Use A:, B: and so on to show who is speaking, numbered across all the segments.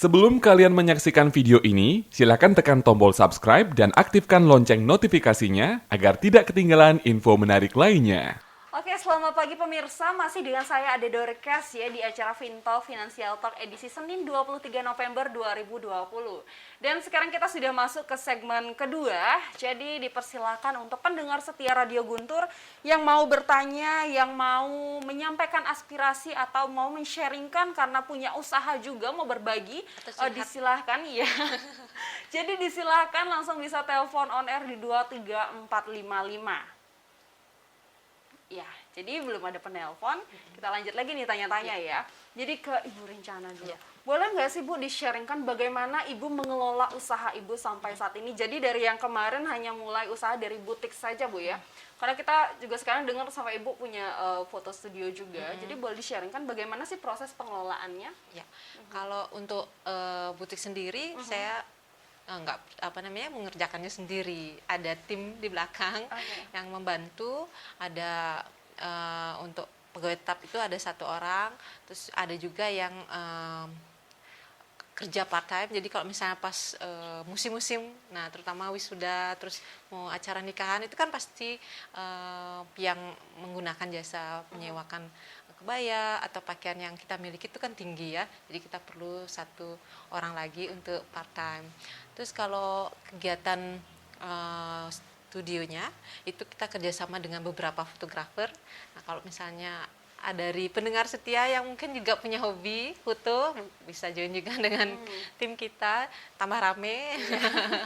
A: Sebelum kalian menyaksikan video ini, silakan tekan tombol subscribe dan aktifkan lonceng notifikasinya agar tidak ketinggalan info menarik lainnya.
B: Oke, selamat pagi pemirsa. Masih dengan saya Ade Dorcas ya di acara Fintalk Financial Talk edisi Senin 23 November 2020. Dan sekarang kita sudah masuk ke segmen kedua. Jadi dipersilakan untuk pendengar setia Radio Guntur yang mau bertanya, yang mau menyampaikan aspirasi atau mau men-sharingkan karena punya usaha juga mau berbagi, disilahkan ya. Jadi disilahkan langsung bisa telepon on air di 23455. Ya, jadi belum ada penelpon, kita lanjut lagi nih tanya-tanya ya. Jadi ke Ibu Rencana dulu. Boleh nggak sih Bu di-sharingkan bagaimana Ibu mengelola usaha Ibu sampai saat ini? Jadi dari yang kemarin hanya mulai usaha dari butik saja Bu ya. Karena kita juga sekarang dengar sama Ibu punya foto studio juga. Jadi boleh di-sharingkan bagaimana sih proses pengelolaannya?
C: Ya, kalau untuk butik sendiri saya mengerjakannya sendiri. Ada tim di belakang yang membantu. Ada untuk pegawai tetap itu ada 1 orang. Terus ada juga yang kerja part time. Jadi kalau misalnya pas musim-musim, nah terutama wisuda, terus mau acara nikahan itu kan pasti yang menggunakan jasa menyewakan kebaya atau pakaian yang kita miliki itu kan tinggi ya. Jadi kita perlu 1 orang lagi untuk part time. Terus kalau kegiatan studionya itu kita kerjasama dengan beberapa fotografer. Nah kalau misalnya dari pendengar setia yang mungkin juga punya hobi foto, bisa join juga dengan tim kita, tambah rame,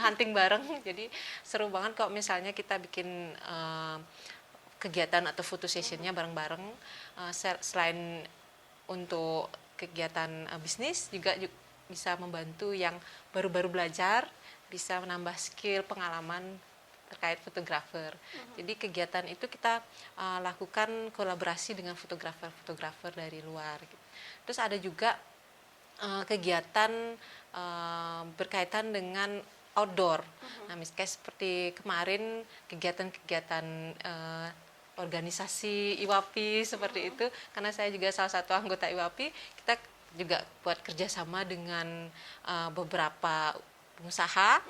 C: hunting bareng. Jadi seru banget kalau misalnya kita bikin kegiatan atau foto sessionnya bareng-bareng. Selain untuk kegiatan bisnis juga bisa membantu yang baru-baru belajar, bisa menambah skill pengalaman terkait fotografer. Jadi kegiatan itu kita lakukan kolaborasi dengan fotografer dari luar. Terus ada juga kegiatan berkaitan dengan outdoor. Nah, misalnya seperti kemarin kegiatan-kegiatan organisasi IWAPI seperti itu, karena saya juga salah satu anggota IWAPI, kita juga buat kerjasama dengan beberapa pengusaha,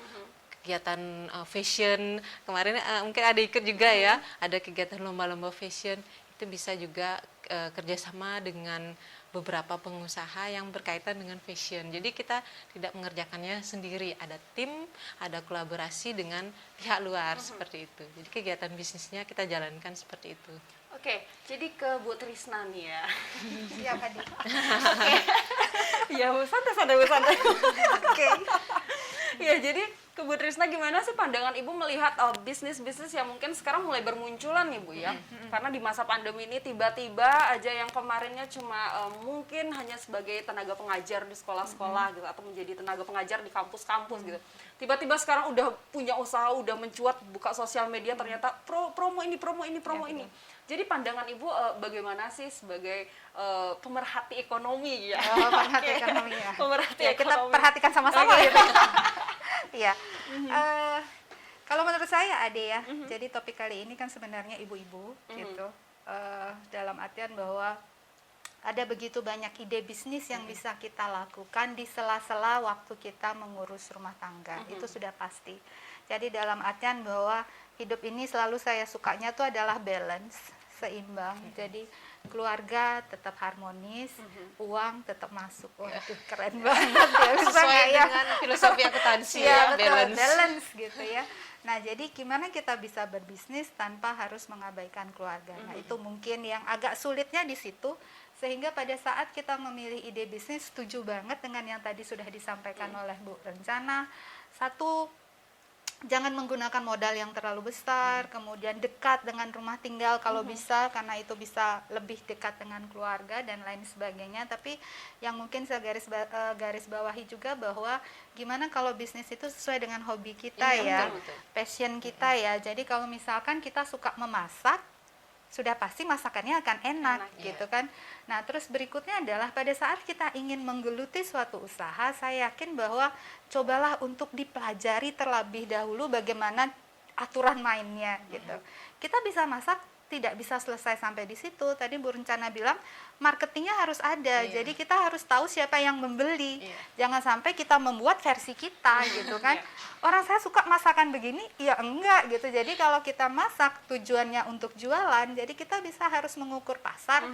C: kegiatan fashion, kemarin mungkin ada ikut juga ya, ada kegiatan lomba-lomba fashion, itu bisa juga kerjasama dengan beberapa pengusaha yang berkaitan dengan fashion. Jadi kita tidak mengerjakannya sendiri, ada tim, ada kolaborasi dengan pihak luar seperti itu. Jadi kegiatan bisnisnya kita jalankan seperti itu.
B: Oke, jadi ke Bu Trisna nih ya.
D: Iya, Pak Di.
B: Oke. Ya, Bu, santai. Oke. Ya, jadi ke Bu Trisna gimana sih pandangan Ibu melihat bisnis-bisnis yang mungkin sekarang mulai bermunculan nih Bu ya? Karena di masa pandemi ini tiba-tiba aja yang kemarinnya cuma mungkin hanya sebagai tenaga pengajar di sekolah-sekolah gitu, atau menjadi tenaga pengajar di kampus-kampus gitu. Tiba-tiba sekarang udah punya usaha, udah mencuat, buka sosial media, ternyata promo ini. Jadi pandangan Ibu bagaimana sih sebagai pemerhati ekonomi ya?
D: Pemerhati ekonomi ya.
B: Pemerhati
D: ya, kita
B: ekonomi.
D: perhatikan sama-sama gitu. Iya. Kalau menurut saya Ade ya, jadi topik kali ini kan sebenarnya ibu-ibu gitu. Dalam artian bahwa ada begitu banyak ide bisnis yang bisa kita lakukan di sela-sela waktu kita mengurus rumah tangga. Itu sudah pasti. Jadi dalam artian bahwa hidup ini selalu saya sukanya tuh adalah balance, seimbang. Jadi keluarga tetap harmonis, uang tetap masuk. Waduh, keren banget ya.
C: Sesuai dengan filosofi akuntansi ya,
D: betul, balance gitu ya. Nah, jadi gimana kita bisa berbisnis tanpa harus mengabaikan keluarga? Nah, itu mungkin yang agak sulitnya di situ. Sehingga pada saat kita memilih ide bisnis, setuju banget dengan yang tadi sudah disampaikan oleh Bu Rencana. Satu, jangan menggunakan modal yang terlalu besar, kemudian dekat dengan rumah tinggal kalau bisa, karena itu bisa lebih dekat dengan keluarga dan lain sebagainya. Tapi yang mungkin saya garis bawahi juga bahwa gimana kalau bisnis itu sesuai dengan hobi kita ya, betul. Passion kita ya. Jadi kalau misalkan kita suka memasak, sudah pasti masakannya akan enak gitu kan. Nah, terus berikutnya adalah pada saat kita ingin menggeluti suatu usaha, saya yakin bahwa cobalah untuk dipelajari terlebih dahulu bagaimana aturan mainnya gitu. Kita bisa masak tidak bisa selesai sampai di situ. Tadi Bu Rencana bilang marketingnya harus ada.
C: Iya.
D: Jadi kita harus tahu siapa yang membeli.
C: Iya.
D: Jangan sampai kita membuat versi kita gitu kan. Orang saya suka masakan begini, ya enggak gitu. Jadi kalau kita masak tujuannya untuk jualan, jadi kita bisa harus mengukur pasar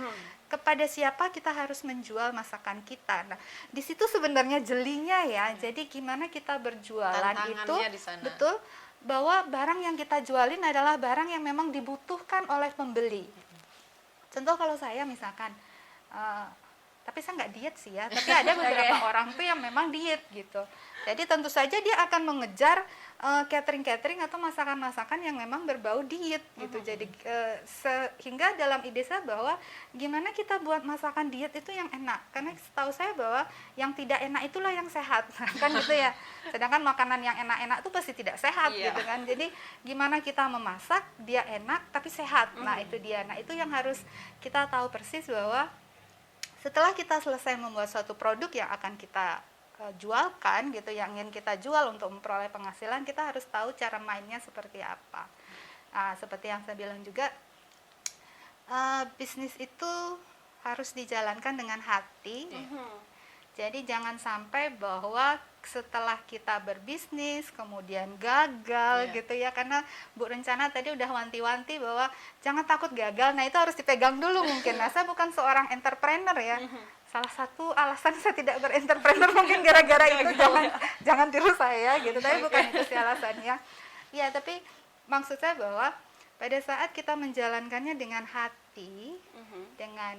D: kepada siapa kita harus menjual masakan kita. Nah, di situ sebenarnya jelinya ya. Jadi gimana kita berjualan itu
C: Tantangannya di sana.
D: betul bahwa barang yang kita jualin adalah barang yang memang dibutuhkan oleh pembeli. Contoh kalau saya misalkan, tapi saya nggak diet sih ya, tapi ada beberapa orang tuh yang memang diet gitu. Jadi tentu saja dia akan mengejar catering-catering atau masakan-masakan yang memang berbau diet gitu. Jadi sehingga dalam ide saya bahwa gimana kita buat masakan diet itu yang enak. Karena setahu saya bahwa yang tidak enak itulah yang sehat kan gitu ya. Sedangkan makanan yang enak-enak itu pasti tidak sehat gitu kan. Jadi gimana kita memasak dia enak tapi sehat. Nah, itu dia. Nah, itu yang harus kita tahu persis bahwa setelah kita selesai membuat suatu produk yang akan kita jualkan gitu, yang ingin kita jual untuk memperoleh penghasilan, kita harus tahu cara mainnya seperti apa. Nah, seperti yang saya bilang juga, bisnis itu harus dijalankan dengan hati. Jadi jangan sampai bahwa setelah kita berbisnis kemudian gagal gitu ya, karena Bu Rencana tadi udah wanti-wanti bahwa jangan takut gagal. Nah, itu harus dipegang dulu mungkin. Nah, saya bukan seorang entrepreneur ya. Salah satu alasan saya tidak berentrepreneur mungkin gara-gara itu, jangan tiru saya gitu, tapi bukan itu sih alasannya. Ya, tapi maksud saya bahwa pada saat kita menjalankannya dengan hati, dengan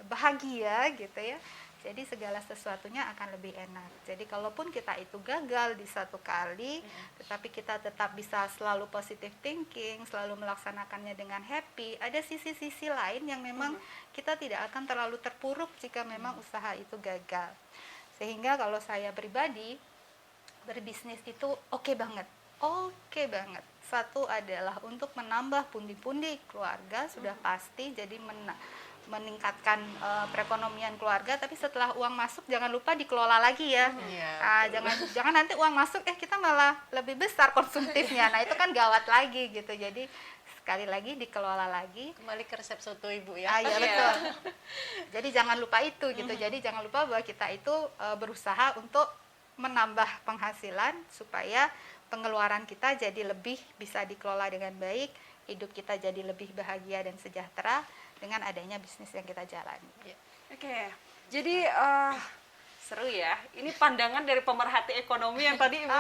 D: bahagia gitu ya, jadi segala sesuatunya akan lebih enak. Jadi kalaupun kita itu gagal di satu kali, tetapi kita tetap bisa selalu positive thinking, selalu melaksanakannya dengan happy, ada sisi-sisi lain yang memang kita tidak akan terlalu terpuruk jika memang usaha itu gagal. Sehingga kalau saya pribadi, berbisnis itu oke banget. Oke banget. Satu adalah untuk menambah pundi-pundi keluarga, sudah pasti, jadi meningkatkan perekonomian keluarga, tapi setelah uang masuk jangan lupa dikelola lagi ya. Jangan nanti uang masuk kita malah lebih besar konsumtifnya. Nah, itu kan gawat lagi gitu. Jadi sekali lagi dikelola lagi.
C: Kembali ke resep soto Ibu ya.
D: Iya betul. Jadi jangan lupa itu gitu. Jadi jangan lupa bahwa kita itu berusaha untuk menambah penghasilan supaya pengeluaran kita jadi lebih bisa dikelola dengan baik, hidup kita jadi lebih bahagia dan sejahtera dengan adanya bisnis yang kita jalani.
B: Oke, jadi seru ya. Ini pandangan dari pemerhati ekonomi yang tadi Ibu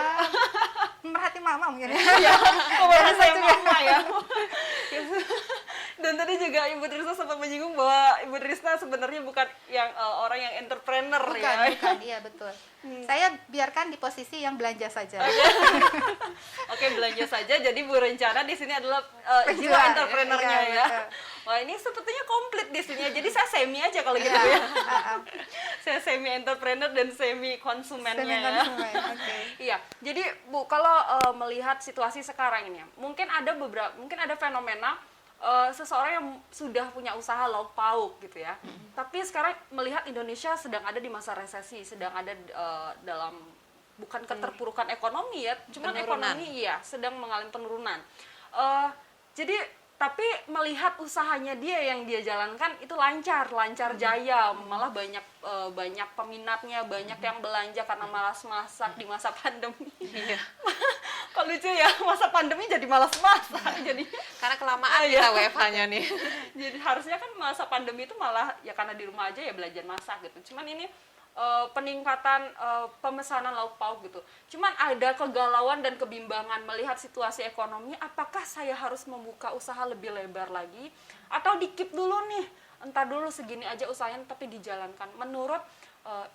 D: Pemerhati mama mungkin.
B: ya, pemerhati mama ya. Dan tadi juga Ibu Trisna sempat menyinggung bahwa Ibu Trisna sebenarnya bukan yang orang yang entrepreneur ya.
D: Bukan, iya betul. Saya biarkan di posisi yang belanja saja.
B: Oke, belanja saja. Jadi Bu Rencana di sini adalah jiwa entrepreneurnya ya. Wah, ini sepertinya komplit di sini. Jadi saya semi aja kalau gitu ya. Saya semi entrepreneur dan semi konsumennya ya. Iya. Jadi Bu, kalau melihat situasi sekarang ini, mungkin ada fenomena seseorang yang sudah punya usaha lauk pauk gitu ya. Tapi sekarang melihat Indonesia sedang ada di masa resesi, sedang ada dalam bukan keterpurukan ekonomi ya, cuman ekonomi sedang mengalami penurunan. Jadi tapi melihat usahanya yang dia jalankan itu lancar jaya, malah banyak peminatnya, banyak yang belanja karena malas masak di masa pandemi. Kok lucu ya, masa pandemi jadi malas masak jadi
C: karena kelamaan kita WFH-nya nih.
B: Jadi harusnya kan masa pandemi itu malah ya karena di rumah aja ya belajar masak gitu. Cuman ini peningkatan pemesanan lauk pauk gitu. Cuman ada kegalauan dan kebimbangan melihat situasi ekonomi, apakah saya harus membuka usaha lebih lebar lagi atau di-keep dulu nih, entar dulu segini aja usahanya tapi dijalankan. Menurut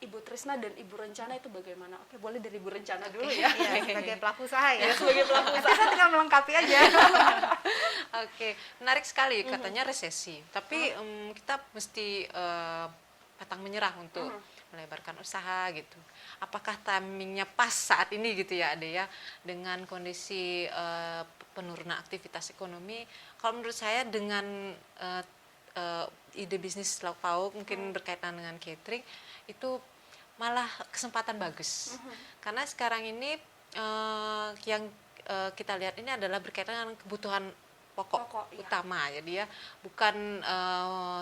B: Ibu Trisna dan Ibu Rencana itu bagaimana? Oke, boleh dari Ibu Rencana dulu ya.
D: Sebagai pelaku usaha ya.
B: Sebagai pelaku usaha.
D: Saya tinggal melengkapi aja.
C: Oke, menarik sekali katanya resesi. Tapi kita mesti pantang menyerah untuk melebarkan usaha gitu. Apakah timingnya pas saat ini gitu ya, Ade ya, dengan kondisi penurunan aktivitas ekonomi? Kalau menurut saya dengan ide bisnis lauk pauk mungkin berkaitan dengan catering itu malah kesempatan bagus. Karena sekarang ini yang kita lihat ini adalah berkaitan dengan kebutuhan pokok
B: ya.
C: utama. Jadi ya bukan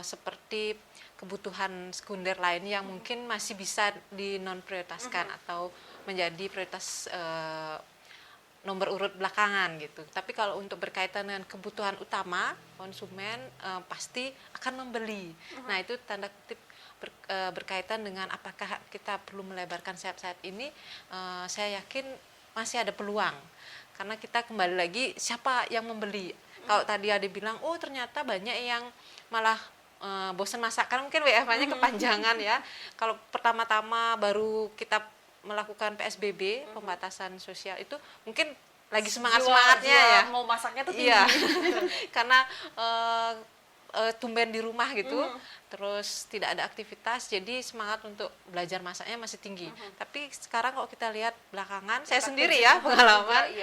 C: seperti kebutuhan sekunder lain yang mungkin masih bisa di non prioritaskan atau menjadi prioritas nomor urut belakangan gitu. Tapi kalau untuk berkaitan dengan kebutuhan utama, konsumen pasti akan membeli. Nah, itu tanda kutip berkaitan dengan apakah kita perlu melebarkan sayap-sayap ini. Saya yakin masih ada peluang. Karena kita kembali lagi siapa yang membeli. Kalau tadi ada bilang, oh ternyata banyak yang malah bosan masak, karena mungkin WFH-nya kepanjangan ya. Kalau pertama-tama baru kita melakukan PSBB, pembatasan sosial, itu mungkin lagi semangat-semangatnya ya.
B: Mau masaknya tuh tinggi.
C: Iya, karena tumben di rumah gitu, terus tidak ada aktivitas, jadi semangat untuk belajar masaknya masih tinggi. Tapi sekarang kalau kita lihat belakangan, saya sendiri ya pengalaman,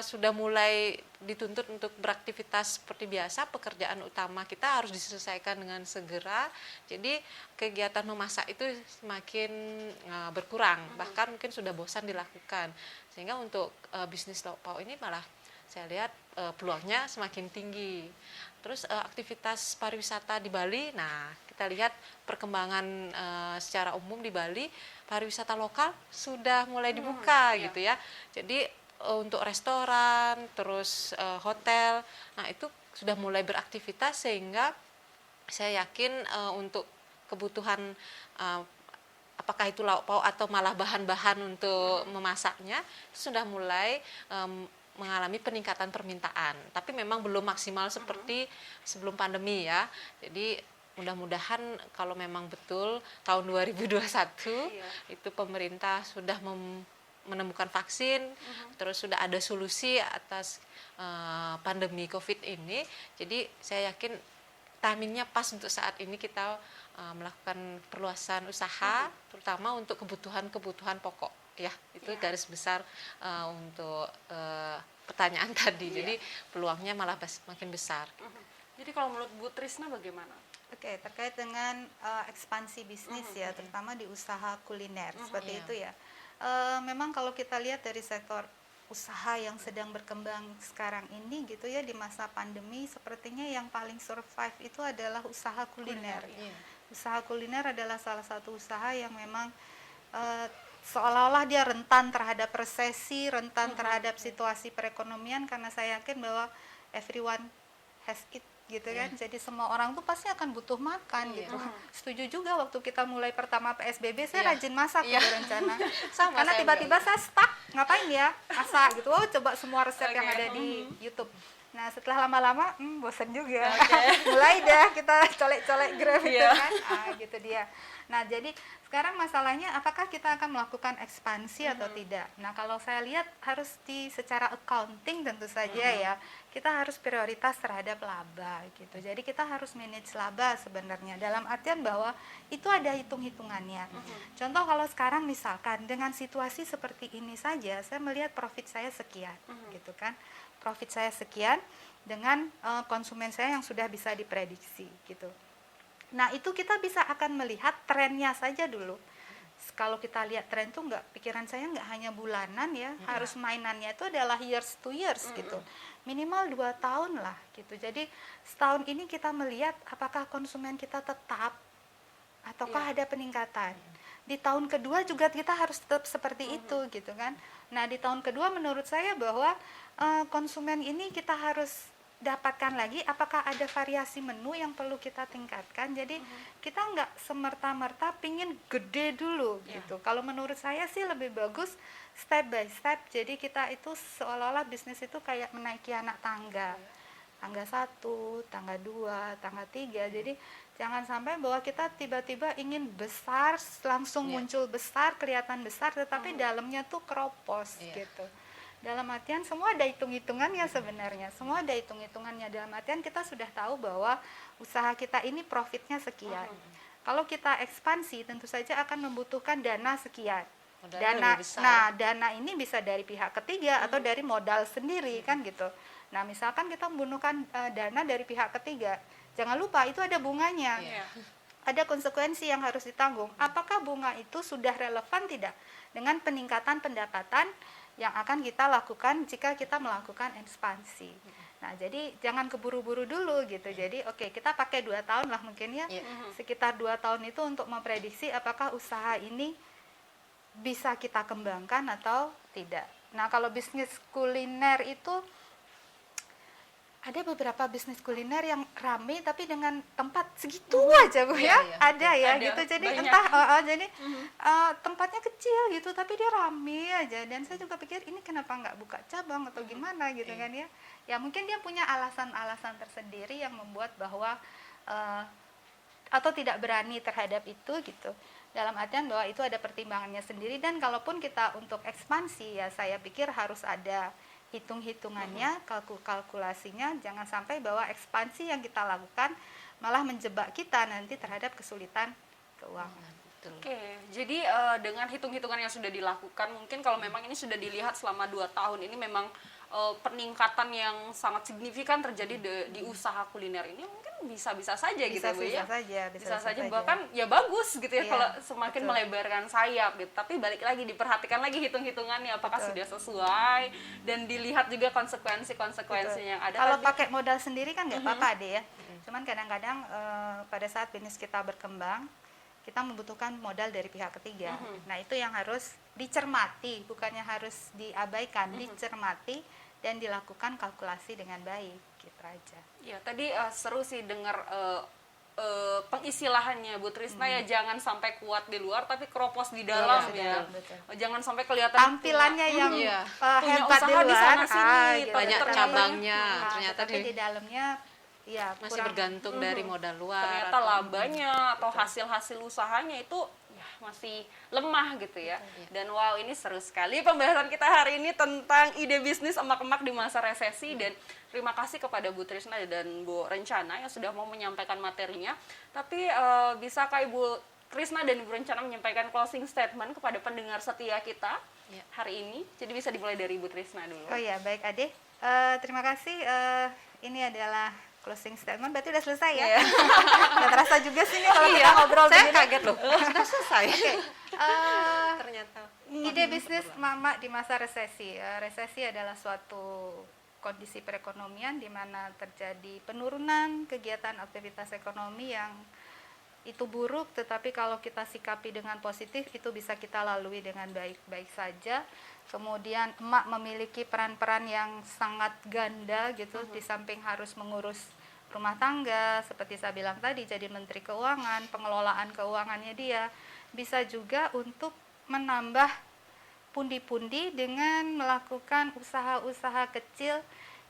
C: sudah mulai dituntut untuk beraktivitas seperti biasa, pekerjaan utama kita harus diselesaikan dengan segera, jadi kegiatan memasak itu semakin berkurang, bahkan mungkin sudah bosan dilakukan. Sehingga untuk bisnis lauk pauk ini malah saya lihat peluangnya semakin tinggi. Terus aktivitas pariwisata di Bali, nah kita lihat perkembangan secara umum di Bali, pariwisata lokal sudah mulai dibuka gitu ya. Jadi untuk restoran, terus hotel, nah itu sudah mulai beraktivitas, sehingga saya yakin untuk kebutuhan apakah itu lauk pauk atau malah bahan-bahan untuk memasaknya sudah mulai mengalami peningkatan permintaan, tapi memang belum maksimal seperti sebelum pandemi ya. Jadi mudah-mudahan kalau memang betul tahun 2021 itu pemerintah sudah menemukan vaksin, terus sudah ada solusi atas pandemi COVID ini. Jadi saya yakin timingnya pas untuk saat ini kita melakukan perluasan usaha, terutama untuk kebutuhan-kebutuhan pokok. Ya, itu garis besar untuk pertanyaan tadi. Jadi peluangnya malah makin besar.
B: Jadi kalau menurut Bu Trisna bagaimana?
D: Oke, terkait dengan ekspansi bisnis ya, terutama di usaha kuliner seperti itu ya. Memang kalau kita lihat dari sektor usaha yang sedang berkembang sekarang ini gitu ya, di masa pandemi, sepertinya yang paling survive itu adalah usaha kuliner. Usaha kuliner adalah salah satu usaha yang memang seolah-olah dia rentan terhadap resesi, rentan terhadap situasi perekonomian, karena saya yakin bahwa everyone has it gitu kan. Jadi semua orang tuh pasti akan butuh makan gitu. Setuju juga waktu kita mulai pertama PSBB, saya rajin masak gitu rencana. Karena tiba-tiba saya stuck, ngapain ya masak gitu. Oh, coba semua resep yang ada di YouTube. Nah, setelah lama-lama bosan juga. Mulai dah kita colek-colek Grab gitu kan. Gitu dia. Nah, jadi sekarang masalahnya apakah kita akan melakukan ekspansi atau tidak. Nah, kalau saya lihat harus secara accounting tentu saja ya, kita harus prioritas terhadap laba gitu. Jadi kita harus manage laba sebenarnya, dalam artian bahwa itu ada hitung-hitungannya. Contoh kalau sekarang misalkan dengan situasi seperti ini saja, saya melihat profit saya sekian gitu kan. Profit saya sekian dengan konsumen saya yang sudah bisa diprediksi gitu. Nah, itu kita bisa akan melihat trennya saja dulu. Kalau kita lihat tren tuh pikiran saya nggak hanya bulanan ya, harus mainannya itu adalah years to years gitu. Minimal 2 tahun lah gitu. Jadi setahun ini kita melihat apakah konsumen kita tetap ataukah ada peningkatan. Di tahun kedua juga kita harus tetap seperti itu gitu kan. Nah, di tahun kedua menurut saya bahwa konsumen ini kita harus dapatkan lagi apakah ada variasi menu yang perlu kita tingkatkan. Jadi kita nggak semerta-merta pingin gede dulu gitu. Kalau menurut saya sih lebih bagus step by step. Jadi kita itu seolah-olah bisnis itu kayak menaiki anak tangga. Tangga 1, tangga 2, tangga 3. Jadi jangan sampai bahwa kita tiba-tiba ingin besar, langsung muncul besar, kelihatan besar, tetapi dalamnya tuh keropos gitu. Dalam artian semua ada hitung-hitungannya sebenarnya. Semua ada hitung-hitungannya. Dalam artian kita sudah tahu bahwa usaha kita ini profitnya sekian. Kalau kita ekspansi tentu saja akan membutuhkan dana sekian. Dana ini bisa dari pihak ketiga atau dari modal sendiri kan gitu. Nah, misalkan kita membutuhkan dana dari pihak ketiga, jangan lupa itu ada bunganya. Ada konsekuensi yang harus ditanggung. Apakah bunga itu sudah relevan tidak dengan peningkatan pendapatan yang akan kita lakukan jika kita melakukan ekspansi. Nah, jadi jangan keburu-buru dulu gitu. Jadi oke, kita pakai 2 tahun lah mungkin ya. Sekitar 2 tahun itu untuk memprediksi apakah usaha ini bisa kita kembangkan atau tidak. Nah, kalau bisnis kuliner itu ada beberapa bisnis kuliner yang rame tapi dengan tempat segitu aja Bu ya. Ada gitu. Jadi
B: banyak.
D: entah tempatnya kecil gitu tapi dia rame aja, dan saya juga pikir ini kenapa nggak buka cabang atau gimana gitu kan ya. Ya mungkin dia punya alasan-alasan tersendiri yang membuat bahwa atau tidak berani terhadap itu gitu. Dalam artian bahwa itu ada pertimbangannya sendiri, dan kalaupun kita untuk ekspansi ya saya pikir harus ada hitung-hitungannya, kalkulasinya, jangan sampai bahwa ekspansi yang kita lakukan malah menjebak kita nanti terhadap kesulitan keuangan.
B: Oke, jadi dengan hitung-hitungan yang sudah dilakukan, mungkin kalau memang ini sudah dilihat selama 2 tahun ini memang peningkatan yang sangat signifikan terjadi di usaha kuliner ini, mungkin bisa-bisa saja gitu ya Bu ya. Bisa saja bahkan ya bagus gitu ya, kalau semakin melebarkan sayap gitu. Tapi balik lagi diperhatikan lagi hitung-hitungannya apakah sudah sesuai, dan dilihat juga konsekuensi yang ada.
D: Kalau pakai modal sendiri kan nggak apa-apa deh ya. Cuman kadang-kadang pada saat bisnis kita berkembang, kita membutuhkan modal dari pihak ketiga. Nah, itu yang harus dicermati, bukannya harus diabaikan, dicermati dan dilakukan kalkulasi dengan baik, gitu aja.
B: Ya, tadi seru sih dengar pengisilahannya Bu Trisna ya, jangan sampai kuat di luar tapi keropos di dalam ya.
D: Betul.
B: Jangan sampai kelihatan
D: Tampilannya yang
B: punya
D: hebat di
B: usaha
D: luar,
B: di sana sini,
D: gitu.
C: banyak
B: ternyata-
C: cabangnya, ternyata
D: tapi di dalamnya ya
C: masih
D: kurang.
C: bergantung dari modal luar.
B: ternyata labanya atau hasil-hasil usahanya itu ya masih lemah gitu ya. Dan wow, ini seru sekali pembahasan kita hari ini tentang ide bisnis emak-emak di masa resesi. Dan terima kasih kepada Bu Trisna dan Bu Rencana yang sudah mau menyampaikan materinya. Tapi bisakah Ibu Trisna dan Ibu Rencana menyampaikan closing statement kepada pendengar setia kita hari ini? Jadi bisa dimulai dari Ibu Trisna dulu.
D: Oh ya, baik Ade. Terima kasih. Ini adalah closing statement, berarti udah selesai ya? Nggak terasa juga sih nih kalau kita ngobrol
C: Saya
D: begini.
C: kaget loh, sudah selesai. Ternyata.
D: Ide bisnis mama di masa resesi. Resesi adalah suatu kondisi perekonomian di mana terjadi penurunan kegiatan aktivitas ekonomi yang itu buruk, tetapi kalau kita sikapi dengan positif itu bisa kita lalui dengan baik-baik saja. Kemudian emak memiliki peran-peran yang sangat ganda gitu, di samping harus mengurus rumah tangga seperti saya bilang tadi, jadi menteri keuangan, pengelolaan keuangannya dia bisa juga untuk menambah pundi-pundi dengan melakukan usaha-usaha kecil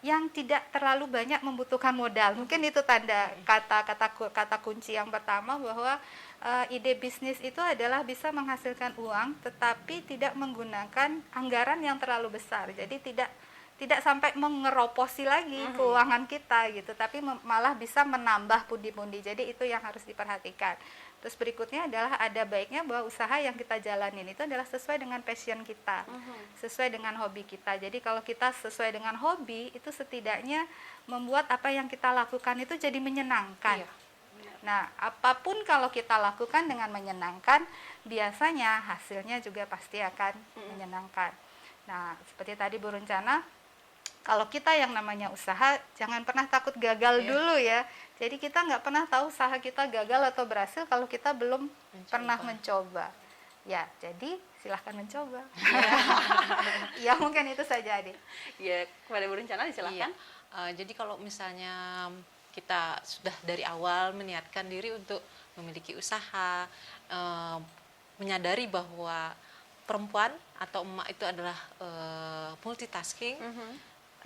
D: yang tidak terlalu banyak membutuhkan modal. Mungkin itu tanda kata kunci yang pertama, bahwa ide bisnis itu adalah bisa menghasilkan uang tetapi tidak menggunakan anggaran yang terlalu besar. Jadi tidak sampai mengeroposi lagi keuangan kita gitu, tapi malah bisa menambah pundi-pundi. Jadi itu yang harus diperhatikan. Terus berikutnya adalah ada baiknya bahwa usaha yang kita jalanin itu adalah sesuai dengan passion kita, sesuai dengan hobi kita. Jadi kalau kita sesuai dengan hobi, itu setidaknya membuat apa yang kita lakukan itu jadi menyenangkan. Nah, apapun kalau kita lakukan dengan menyenangkan, biasanya hasilnya juga pasti akan menyenangkan. Nah, seperti tadi Bu Rencana, kalau kita yang namanya usaha, jangan pernah takut gagal dulu ya. Jadi kita nggak pernah tahu usaha kita gagal atau berhasil kalau kita belum pernah mencoba. Ya, jadi silahkan mencoba. Ya, mungkin itu saja, Adi.
B: Ya, kepada Bu Rencana silakan.
C: Jadi kalau misalnya kita sudah dari awal meniatkan diri untuk memiliki usaha, menyadari bahwa perempuan atau emak itu adalah multitasking,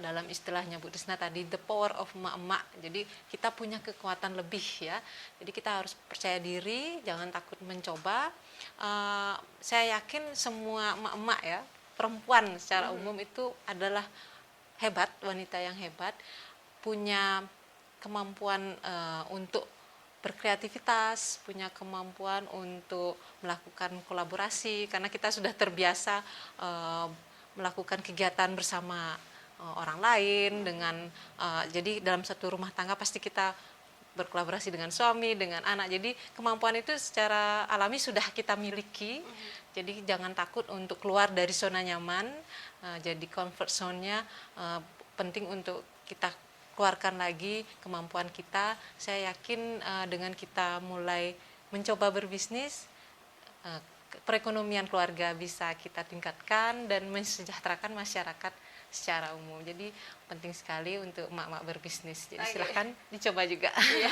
C: dalam istilahnya Bu Trisna tadi, the power of emak-emak. Jadi kita punya kekuatan lebih ya. Jadi kita harus percaya diri, jangan takut mencoba. Saya yakin semua emak-emak ya, perempuan secara umum itu adalah hebat, wanita yang hebat, punya kemampuan untuk berkreativitas, punya kemampuan untuk melakukan kolaborasi, karena kita sudah terbiasa melakukan kegiatan bersama orang lain dengan jadi dalam satu rumah tangga pasti kita berkolaborasi dengan suami, dengan anak. Jadi kemampuan itu secara alami sudah kita miliki. Jadi jangan takut untuk keluar dari zona nyaman. Jadi comfort zone-nya penting untuk kita keluarkan lagi kemampuan kita. Saya yakin dengan kita mulai mencoba berbisnis, perekonomian keluarga bisa kita tingkatkan dan mensejahterakan masyarakat secara umum. Jadi penting sekali untuk emak-emak berbisnis. Jadi silahkan dicoba juga.
B: Iya.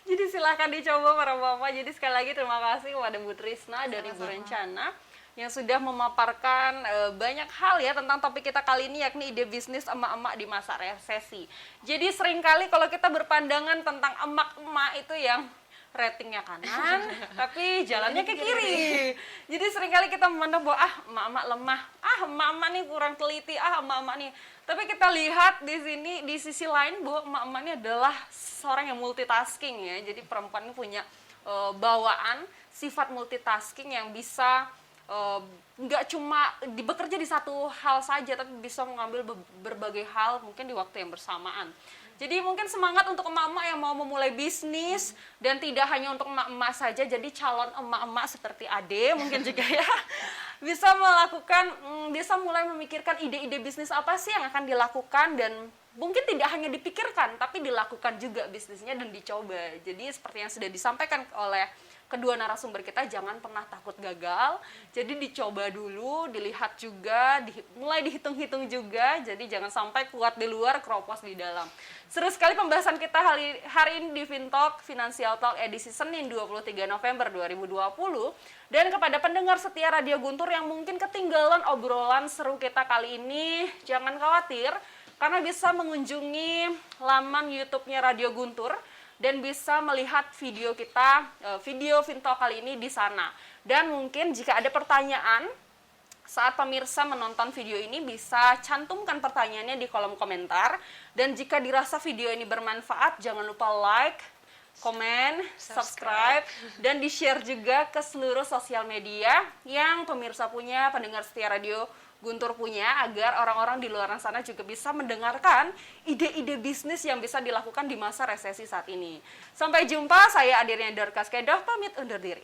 B: Jadi silahkan dicoba para bapak. Jadi sekali lagi terima kasih kepada Bu Trisna dan Ibu Rencana yang sudah memaparkan banyak hal ya tentang topik kita kali ini, yakni ide bisnis emak-emak di masa resesi. Jadi seringkali kalau kita berpandangan tentang emak-emak itu yang ratingnya kanan, tapi jalannya ke kiri. Jadi seringkali kita memandang bahwa emak-emak lemah, emak-emak nih kurang teliti, emak-emak nih. Tapi kita lihat di sini di sisi lain bahwa emak-emak ini adalah seorang yang multitasking ya. Jadi perempuan ini punya bawaan sifat multitasking yang bisa nggak cuma bekerja di satu hal saja, tapi bisa mengambil berbagai hal mungkin di waktu yang bersamaan. Jadi mungkin semangat untuk emak-emak yang mau memulai bisnis, dan tidak hanya untuk emak-emak saja, jadi calon emak-emak seperti Ade mungkin juga ya bisa melakukan, bisa mulai memikirkan ide-ide bisnis apa sih yang akan dilakukan, dan mungkin tidak hanya dipikirkan tapi dilakukan juga bisnisnya dan dicoba. Jadi seperti yang sudah disampaikan oleh kedua narasumber kita, jangan pernah takut gagal. Jadi dicoba dulu, dilihat juga, mulai dihitung-hitung juga. Jadi jangan sampai kuat di luar, keropos di dalam. Seru sekali pembahasan kita hari ini di Fintalk Financial Talk edisi Senin 23 November 2020. Dan kepada pendengar setia Radio Guntur yang mungkin ketinggalan obrolan seru kita kali ini, jangan khawatir karena bisa mengunjungi laman YouTube-nya Radio Guntur dan bisa melihat video kita, video Fintalk kali ini di sana. Dan mungkin jika ada pertanyaan saat pemirsa menonton video ini, bisa cantumkan pertanyaannya di kolom komentar. Dan jika dirasa video ini bermanfaat, jangan lupa like, komen, subscribe, dan di-share juga ke seluruh sosial media yang pemirsa punya, pendengar setia Radio Guntur punya, agar orang-orang di luar sana juga bisa mendengarkan ide-ide bisnis yang bisa dilakukan di masa resesi saat ini. Sampai jumpa, saya Adirnya Dorcas Kedoh, pamit undur diri.